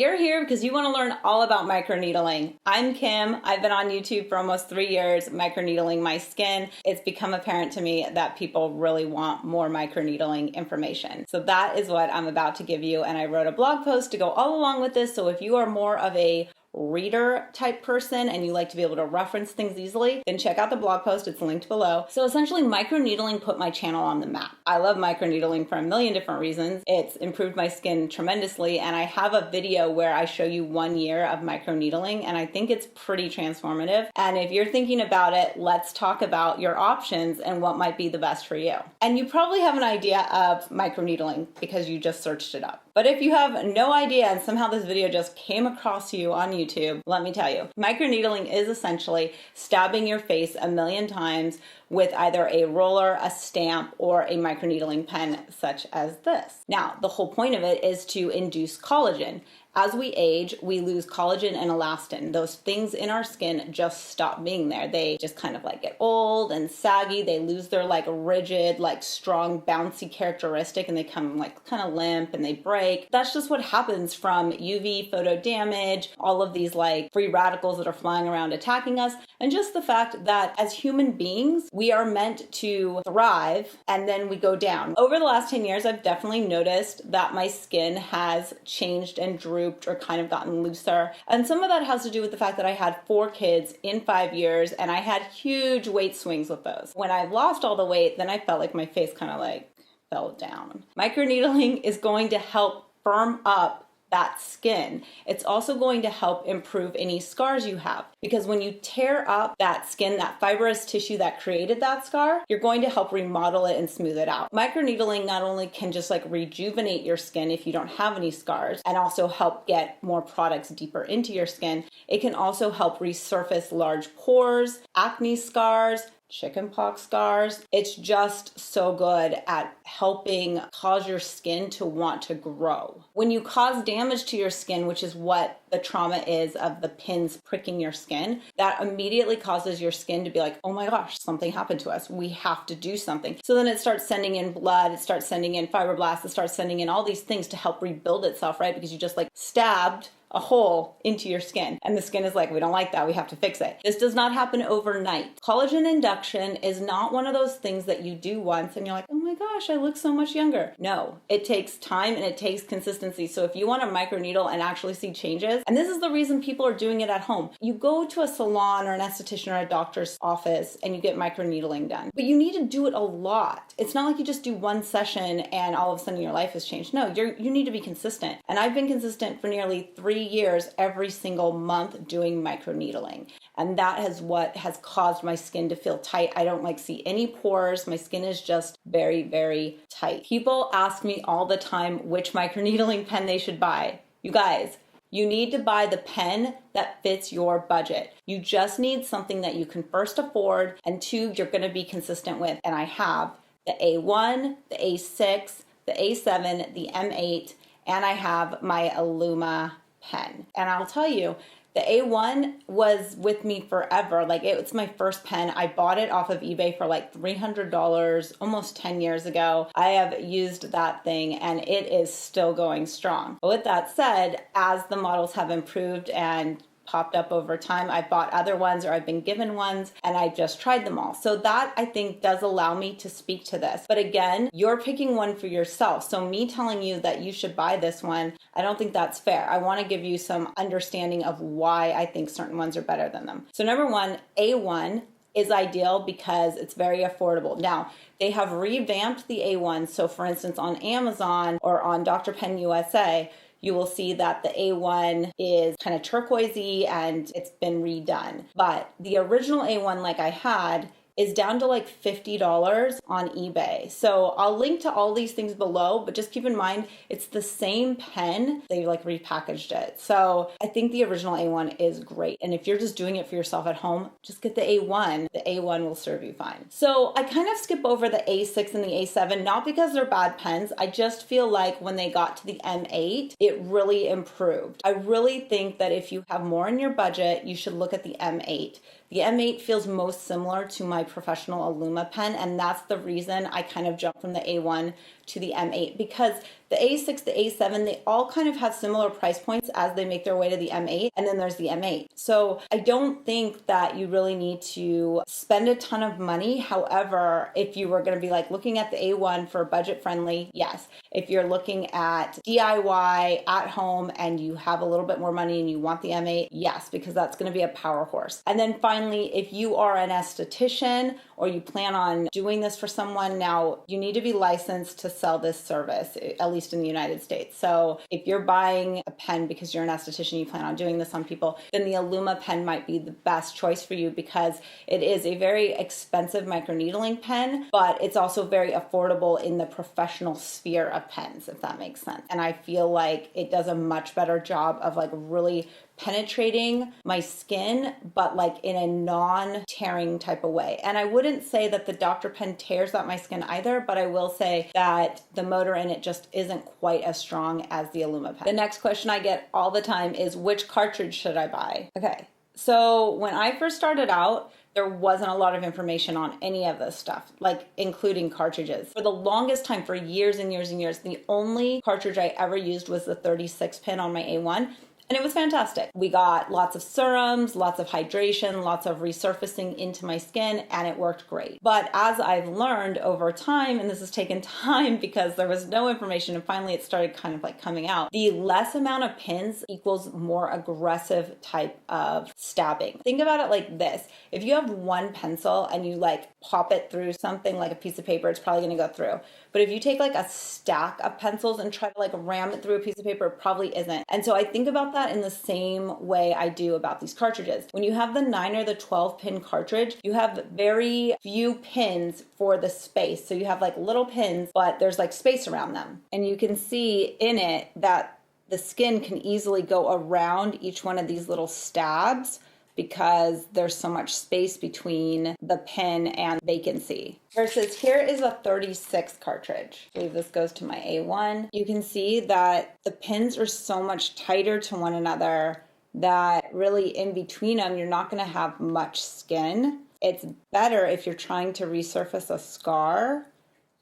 You're here because you want to learn all about microneedling. I'm Kim. I've been on YouTube for almost 3 years, microneedling my skin. It's become apparent to me that people really want more microneedling information. So that is what I'm about to give you. And I wrote a blog post to go all along with this. So if you are more of a reader type person and you like to be able to reference things easily, then check out the blog post. It's linked below. So essentially, microneedling put my channel on the map. I love microneedling for a million different reasons. It's improved my skin tremendously, and I have a video where I show you 1 year of microneedling, and I think it's pretty transformative. And if you're thinking about it, let's talk about your options and what might be the best for you. And you probably have an idea of microneedling because you just searched it up. But if you have no idea and somehow this video just came across you on YouTube, let me tell you, microneedling is essentially stabbing your face 1,000,000 times with either a roller, a stamp, or a microneedling pen such as this. Now, the whole point of it is to induce collagen. As we age, we lose collagen and elastin. Those things in our skin just stop being there. They just kind of like get old and saggy. They lose their like rigid, like strong, bouncy characteristic, and they come like kind of limp and they break. That's just what happens from UV photo damage, all of these like free radicals that are flying around attacking us, and just the fact that as human beings, we are meant to thrive and then we go down. Over the last 10 years, I've definitely noticed that my skin has changed and drooped or kind of gotten looser. And some of that has to do with the fact that I had 4 kids in 5 years and I had huge weight swings with those. When I lost all the weight, then I felt like my face kind of like fell down. Microneedling is going to help firm up that skin. It's also going to help improve any scars you have, because when you tear up that skin, that fibrous tissue that created that scar, you're going to help remodel it and smooth it out. Microneedling not only can just like rejuvenate your skin if you don't have any scars and also help get more products deeper into your skin, it can also help resurface large pores, acne scars, chickenpox scars. It's just so good at helping cause your skin to want to grow. When you cause damage to your skin, which is what the trauma is of the pins pricking your skin, that immediately causes your skin to be like, oh my gosh, something happened to us. We have to do something. So then it starts sending in blood, it starts sending in fibroblasts, it starts sending in all these things to help rebuild itself, right? Because you just like stabbed a hole into your skin. And the skin is like, we don't like that, we have to fix it. This does not happen overnight. Collagen induction is not one of those things that you do once and you're like, oh my gosh, I look so much younger. No, it takes time and it takes consistency. So if you want to microneedle and actually see changes, and this is the reason people are doing it at home. You go to a salon or an esthetician or a doctor's office and you get microneedling done, but you need to do it a lot. It's not like you just do one session and all of a sudden your life has changed. No, you need to be consistent. And I've been consistent for nearly 3 years every single month doing microneedling. And that is what has caused my skin to feel tight. I don't like see any pores. My skin is just very, very tight. People ask me all the time which microneedling pen they should buy. You guys, you need to buy the pen that fits your budget. You just need something that you can first afford and 2, you're going to be consistent with. And I have the A1, the A6, the A7, the M8, and I have my Illuma pen. And I'll tell you, the A1 was with me forever. Like it's my first pen. I bought it off of eBay for like $300 almost 10 years ago. I have used that thing and it is still going strong. But with that said, as the models have improved and popped up over time, I've bought other ones or I've been given ones and I've just tried them all. So that I think does allow me to speak to this. But again, you're picking one for yourself. So me telling you that you should buy this one, I don't think that's fair. I want to give you some understanding of why I think certain ones are better than them. So number one, A1 is ideal because it's very affordable. Now, they have revamped the A1. So for instance, on Amazon or on Dr. Pen USA, you will see that the A1 is kind of turquoisey and it's been redone. But the original A1 like I had is down to like $50 on eBay. So I'll link to all these things below, but just keep in mind, it's the same pen. They like repackaged it. So I think the original A1 is great. And if you're just doing it for yourself at home, just get the A1. The A1 will serve you fine. So I kind of skip over the A6 and the A7, not because they're bad pens. I just feel like when they got to the M8, it really improved. I really think that if you have more in your budget, you should look at the M8. The M8 feels most similar to my professional Illuma pen, and that's the reason I kind of jumped from the A1 to the M8 because the A6, the A7, they all kind of have similar price points as they make their way to the M8, and then there's the M8. So I don't think that you really need to spend a ton of money. However, if you were going to be like looking at the A1 for budget friendly, yes. If you're looking at DIY at home and you have a little bit more money and you want the M8, yes, because that's going to be a power horse. And then finally, if you are an esthetician or you plan on doing this for someone, now you need to be licensed to sell this service, at least in the United States. So if you're buying a pen because you're an esthetician, you plan on doing this on people, then the Illuma pen might be the best choice for you because it is a very expensive microneedling pen, but it's also very affordable in the professional sphere of pens, if that makes sense. And I feel like it does a much better job of like really penetrating my skin, but like in a non-tearing type of way. And I wouldn't say that the Dr. Pen tears up my skin either, but I will say that the motor in it just isn't quite as strong as the Illuma pen. The next question I get all the time is, which cartridge should I buy? Okay, so when I first started out, there wasn't a lot of information on any of this stuff, like including cartridges. For the longest time, for years and years and years, the only cartridge I ever used was the 36 pin on my A1. And it was fantastic. We got lots of serums, lots of hydration, lots of resurfacing into my skin, and it worked great. But as I've learned over time, and this has taken time because there was no information and finally it started kind of like coming out, the less amount of pins equals more aggressive type of stabbing. Think about it like this. If you have one pencil and you like pop it through something like a piece of paper, it's probably gonna go through. But if you take like a stack of pencils and try to like ram it through a piece of paper, it probably isn't. And so I think about that in the same way I do about these cartridges. When you have the 9 or the 12 pin cartridge, you have very few pins for the space. So you have like little pins, but there's like space around them. And you can see in it that the skin can easily go around each one of these little stabs because there's so much space between the pin and vacancy. Versus here is a 36 cartridge. I believe this goes to my A1. You can see that the pins are so much tighter to one another that really in between them, you're not gonna have much skin. It's better if you're trying to resurface a scar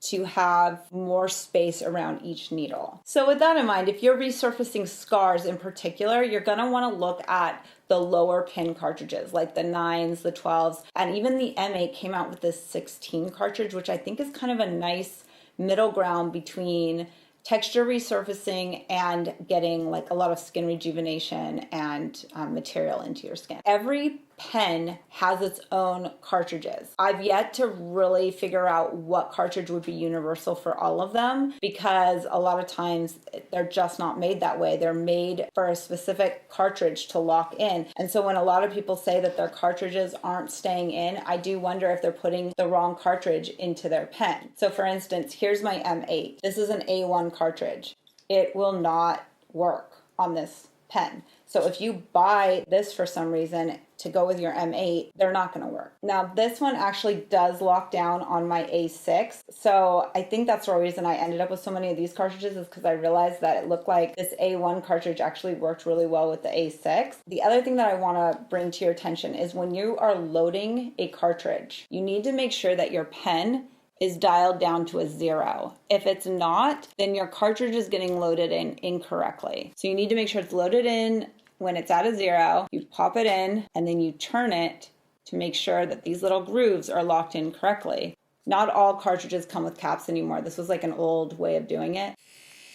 to have more space around each needle. So with that in mind, if you're resurfacing scars in particular, you're gonna wanna look at the lower pin cartridges, like the 9s, the 12s, and even the M8 came out with this 16 cartridge, which I think is kind of a nice middle ground between texture resurfacing and getting like a lot of skin rejuvenation and material into your skin. Every pen has its own cartridges. I've yet to really figure out what cartridge would be universal for all of them because a lot of times they're just not made that way. They're made for a specific cartridge to lock in. And so when a lot of people say that their cartridges aren't staying in, I do wonder if they're putting the wrong cartridge into their pen. So for instance, here's my M8. This is an A1 cartridge. It will not work on this pen. So if you buy this for some reason to go with your M8, they're not going to work. Now this one actually does lock down on my A6. So I think that's the reason I ended up with so many of these cartridges is because I realized that it looked like this A1 cartridge actually worked really well with the A6. The other thing that I want to bring to your attention is when you are loading a cartridge, you need to make sure that your pen is dialed down to a 0. If it's not, then your cartridge is getting loaded in incorrectly. So you need to make sure it's loaded in when it's at a 0. You pop it in and then you turn it to make sure that these little grooves are locked in correctly. Not all cartridges come with caps anymore. This was like an old way of doing it.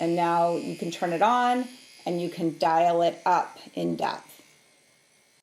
And now you can turn it on and you can dial it up in depth.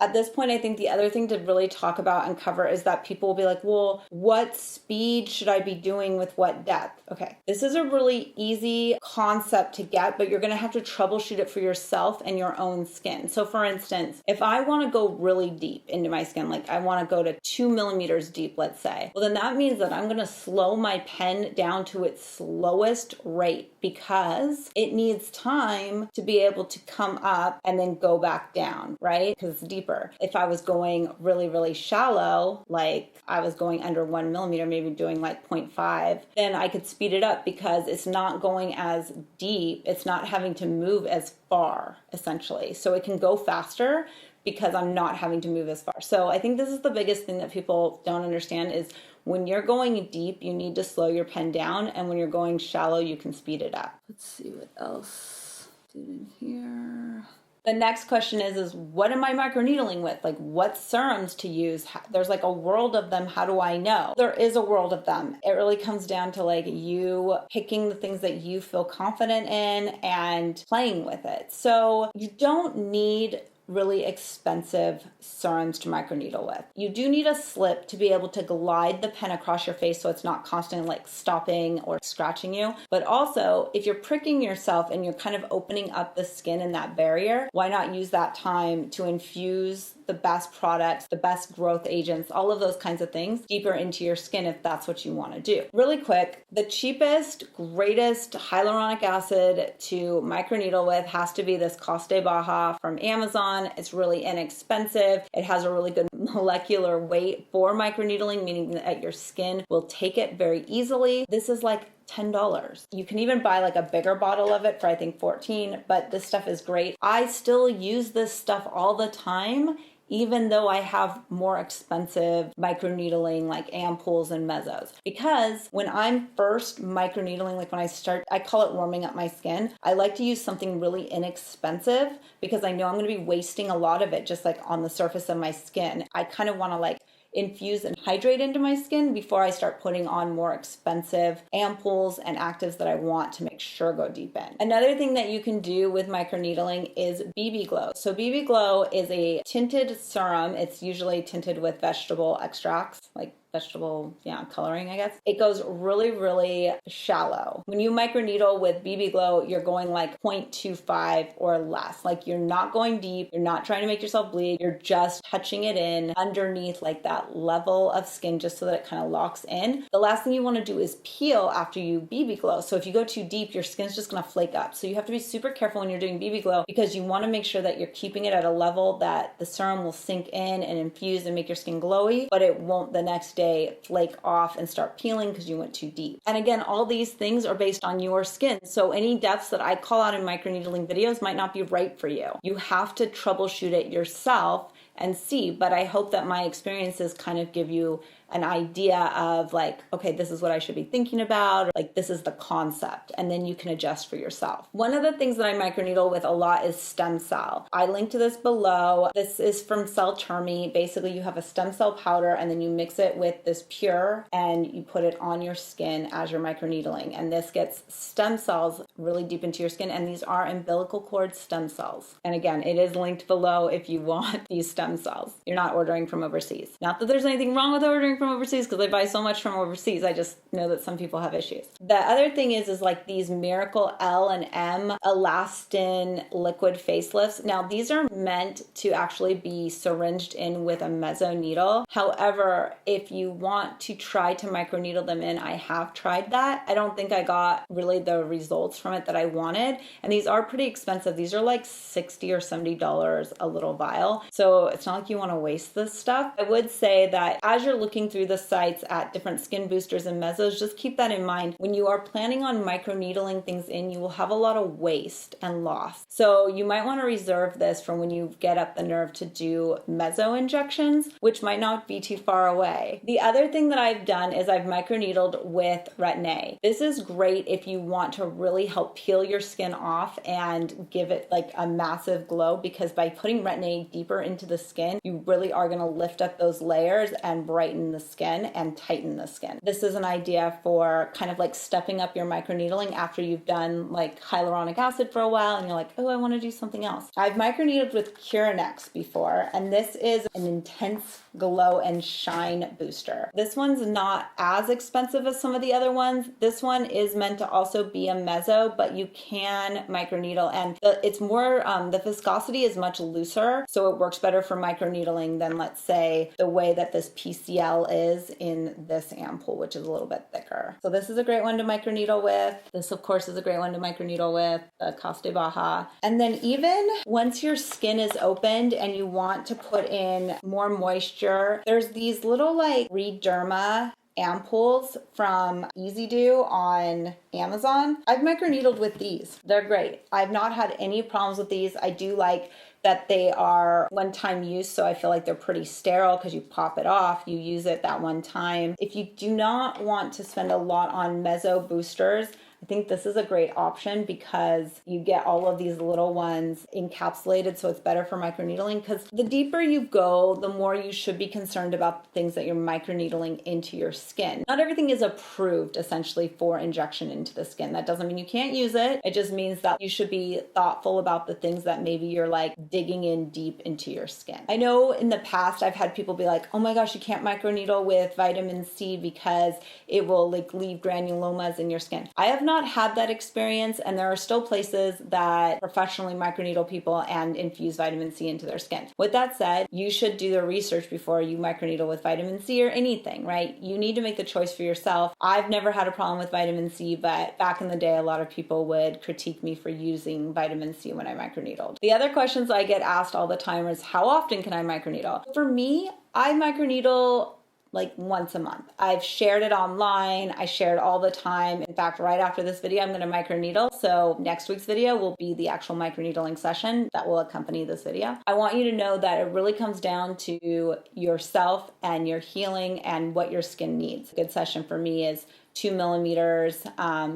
At this point, I think the other thing to really talk about and cover is that people will be like, well, what speed should I be doing with what depth? Okay, this is a really easy concept to get, but you're gonna have to troubleshoot it for yourself and your own skin. So for instance, if I wanna go really deep into my skin, like I wanna go to 2 millimeters deep, let's say, well then that means that I'm gonna slow my pen down to its slowest rate because it needs time to be able to come up and then go back down, right? Because it's deeper. If I was going really, really shallow, like I was going under 1 millimeter, maybe doing like 0.5, then I could speed it up because it's not going as deep. It's not having to move as far, essentially. So it can go faster, because I'm not having to move as far. So I think this is the biggest thing that people don't understand is when you're going deep, you need to slow your pen down, and when you're going shallow, you can speed it up. Let's see what else did in here. The next question is what am I microneedling with? Like, what serums to use? There's like a world of them. How do I know? There is a world of them. It really comes down to like you picking the things that you feel confident in and playing with it. So you don't need really expensive serums to microneedle with. You do need a slip to be able to glide the pen across your face so it's not constantly like stopping or scratching you. But also, if you're pricking yourself and you're kind of opening up the skin in that barrier, why not use that time to infuse the best products, the best growth agents, all of those kinds of things deeper into your skin if that's what you want to do. Really quick, the cheapest, greatest hyaluronic acid to microneedle with has to be this Coste Baja from Amazon. It's really inexpensive. It has a really good molecular weight for microneedling, meaning that your skin will take it very easily. This is like $10. You can even buy like a bigger bottle of it for I think $14, but this stuff is great. I still use this stuff all the time, even though I have more expensive microneedling like ampoules and mezzos. Because when I'm first microneedling, like when I call it warming up my skin, I like to use something really inexpensive because I know I'm gonna be wasting a lot of it just like on the surface of my skin. I kind of wanna like infuse and hydrate into my skin before I start putting on more expensive ampoules and actives that I want to make sure go deep in. Another thing that you can do with microneedling is BB Glow. So BB Glow is a tinted serum. It's usually tinted with vegetable extracts, like vegetable, coloring, I guess. It goes really, really shallow. When you microneedle with BB Glow, you're going like 0.25 or less. Like you're not going deep. You're not trying to make yourself bleed. You're just touching it in underneath like that level of skin just so that it kind of locks in. The last thing you want to do is peel after you BB Glow. So if you go too deep, your skin's just going to flake up. So you have to be super careful when you're doing BB Glow because you want to make sure that you're keeping it at a level that the serum will sink in and infuse and make your skin glowy, but it won't the next day flake off and start peeling because you went too deep. And again, all these things are based on your skin. So any depths that I call out in microneedling videos might not be right for you. You have to troubleshoot it yourself and see, but I hope that my experiences kind of give you an idea of like, okay, this is what I should be thinking about, or like this is the concept, and then you can adjust for yourself. One of the things that I microneedle with a lot is stem cell. I link to this below. This is from Cell Termi. Basically, you have a stem cell powder and then you mix it with this pure and you put it on your skin as you're microneedling. And this gets stem cells really deep into your skin, and these are umbilical cord stem cells. And again, it is linked below if you want these stem cells. You're not ordering from overseas. Not that there's anything wrong with ordering from overseas because I buy so much from overseas. I just know that some people have issues. The other thing is like these Miracle L and M elastin liquid facelifts. Now these are meant to actually be syringed in with a mezzo needle. However, if you want to try to microneedle them in, I have tried that. I don't think I got really the results from it that I wanted. And these are pretty expensive. These are like $60 or $70 a little vial. So it's not like you want to waste this stuff. I would say that as you're looking through the sites at different skin boosters and mezzos, just keep that in mind. When you are planning on microneedling things in, you will have a lot of waste and loss. So you might want to reserve this for when you get up the nerve to do mezzo injections, which might not be too far away. The other thing that I've done is I've microneedled with Retin-A. This is great if you want to really help peel your skin off and give it like a massive glow, because by putting Retin-A deeper into the skin, you really are going to lift up those layers and brighten the skin and tighten the skin. This is an idea for kind of like stepping up your microneedling after you've done like hyaluronic acid for a while and you're like, oh, I want to do something else. I've microneedled with Curanex before, and this is an intense glow and shine booster. This one's not as expensive as some of the other ones. This one is meant to also be a mezzo, but you can microneedle, and it's more, the viscosity is much looser, so it works better for microneedling than, let's say, the way that this PCL is in this ampoule, which is a little bit thicker. So this is a great one to microneedle with. This, of course, is a great one to microneedle with, the Coste Baja. And then even once your skin is opened and you want to put in more moisture, there's these little like Rederma ampoules from Easy Do on Amazon. I've microneedled with these. They're great. I've not had any problems with these. I do like that they are one-time use, so I feel like they're pretty sterile because you pop it off, you use it that one time. If you do not want to spend a lot on meso boosters, I think this is a great option because you get all of these little ones encapsulated, so it's better for microneedling, because the deeper you go, the more you should be concerned about the things that you're microneedling into your skin. Not everything is approved essentially for injection into the skin. That doesn't mean you can't use it. It just means that you should be thoughtful about the things that maybe you're like digging in deep into your skin. I know in the past I've had people be like, oh my gosh, you can't microneedle with vitamin C because it will like leave granulomas in your skin. I have not had that experience, and there are still places that professionally microneedle people and infuse vitamin C into their skin. With that said, you should do the research before you microneedle with vitamin C or anything, right? You need to make the choice for yourself. I've never had a problem with vitamin C, but back in the day, a lot of people would critique me for using vitamin C when I microneedled. The other questions I get asked all the time is, how often can I microneedle? For me, I microneedle like once a month. I've shared it online. I share it all the time. In fact, right after this video, I'm going to microneedle. So next week's video will be the actual microneedling session that will accompany this video. I want you to know that it really comes down to yourself and your healing and what your skin needs. A good session for me is 2 millimeters.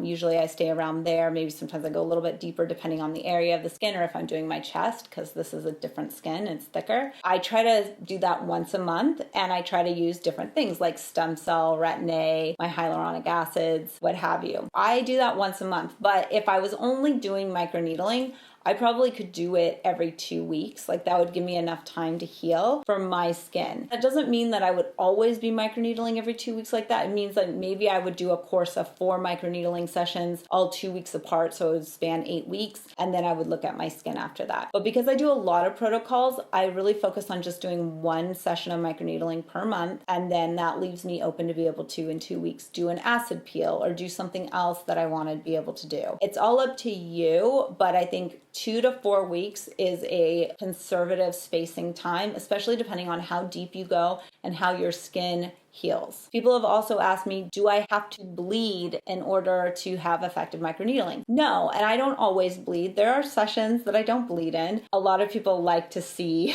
Usually I stay around there. Maybe sometimes I go a little bit deeper depending on the area of the skin, or if I'm doing my chest, because this is a different skin, it's thicker. I try to do that once a month, and I try to use different things like stem cell, retin-A, my hyaluronic acids, what have you. I do that once a month, but if I was only doing microneedling, I probably could do it every 2 weeks. Like that would give me enough time to heal for my skin. That doesn't mean that I would always be microneedling every 2 weeks like that. It means that maybe I would do a course of 4 microneedling sessions all 2 weeks apart, so it would span 8 weeks, and then I would look at my skin after that. But because I do a lot of protocols, I really focus on just doing 1 session of microneedling per month, and then that leaves me open to be able to, in 2 weeks, do an acid peel or do something else that I want to be able to do. It's all up to you, but I think 2 to 4 weeks is a conservative spacing time, especially depending on how deep you go and how your skin heals. People have also asked me, do I have to bleed in order to have effective microneedling? No, and I don't always bleed. There are sessions that I don't bleed in. A lot of people like to see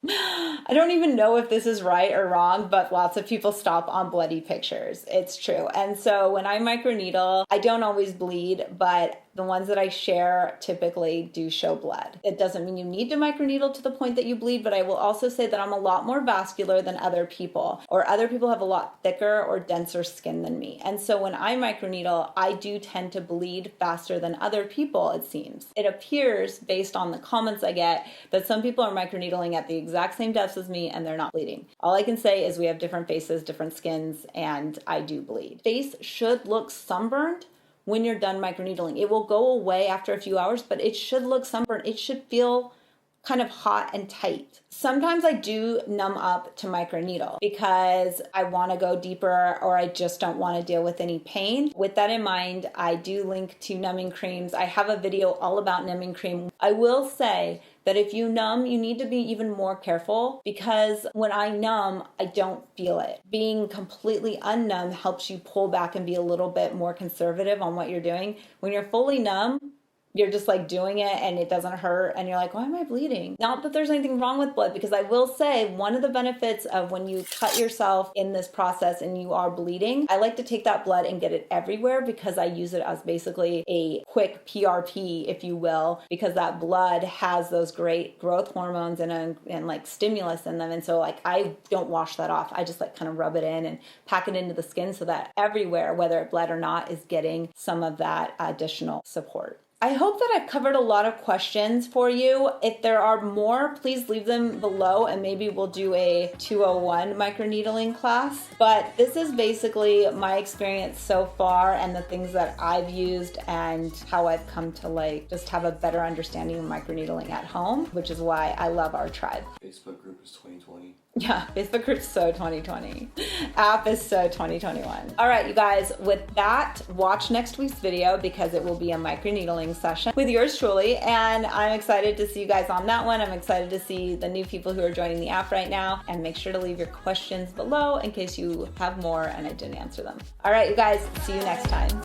I don't even know if this is right or wrong, but lots of people stop on bloody pictures. It's true. And so when I microneedle, I don't always bleed, but the ones that I share typically do show blood. It doesn't mean you need to microneedle to the point that you bleed, but I will also say that I'm a lot more vascular than other people, or other people have a lot thicker or denser skin than me. And so when I microneedle, I do tend to bleed faster than other people, it seems. It appears, based on the comments I get, that some people are microneedling at the exact same depths as me and they're not bleeding. All I can say is we have different faces, different skins, and I do bleed. Face should look sunburned when you're done microneedling. It will go away after a few hours, but it should look sunburned. It should feel kind of hot and tight. Sometimes I do numb up to microneedle because I want to go deeper, or I just don't want to deal with any pain. With that in mind, I do link to numbing creams. I have a video all about numbing cream. I will say that if you numb, you need to be even more careful, because when I numb, I don't feel it. Being completely unnumb helps you pull back and be a little bit more conservative on what you're doing. When you're fully numb, you're just like doing it and it doesn't hurt, and you're like, why am I bleeding? Not that there's anything wrong with blood, because I will say one of the benefits of when you cut yourself in this process and you are bleeding, I like to take that blood and get it everywhere, because I use it as basically a quick PRP, if you will, because that blood has those great growth hormones and like stimulus in them. And so like I don't wash that off. I just like kind of rub it in and pack it into the skin so that everywhere, whether it bled or not, is getting some of that additional support. I hope that I've covered a lot of questions for you. If there are more, please leave them below and maybe we'll do a 201 microneedling class. But this is basically my experience so far and the things that I've used and how I've come to like just have a better understanding of microneedling at home, which is why I love our tribe. Facebook group is 2020. Yeah, Facebook group's so 2020. App is so 2021. All right, you guys, with that, watch next week's video because it will be a microneedling session with yours truly. And I'm excited to see you guys on that one. I'm excited to see the new people who are joining the app right now. And make sure to leave your questions below in case you have more and I didn't answer them. All right, you guys, see you next time.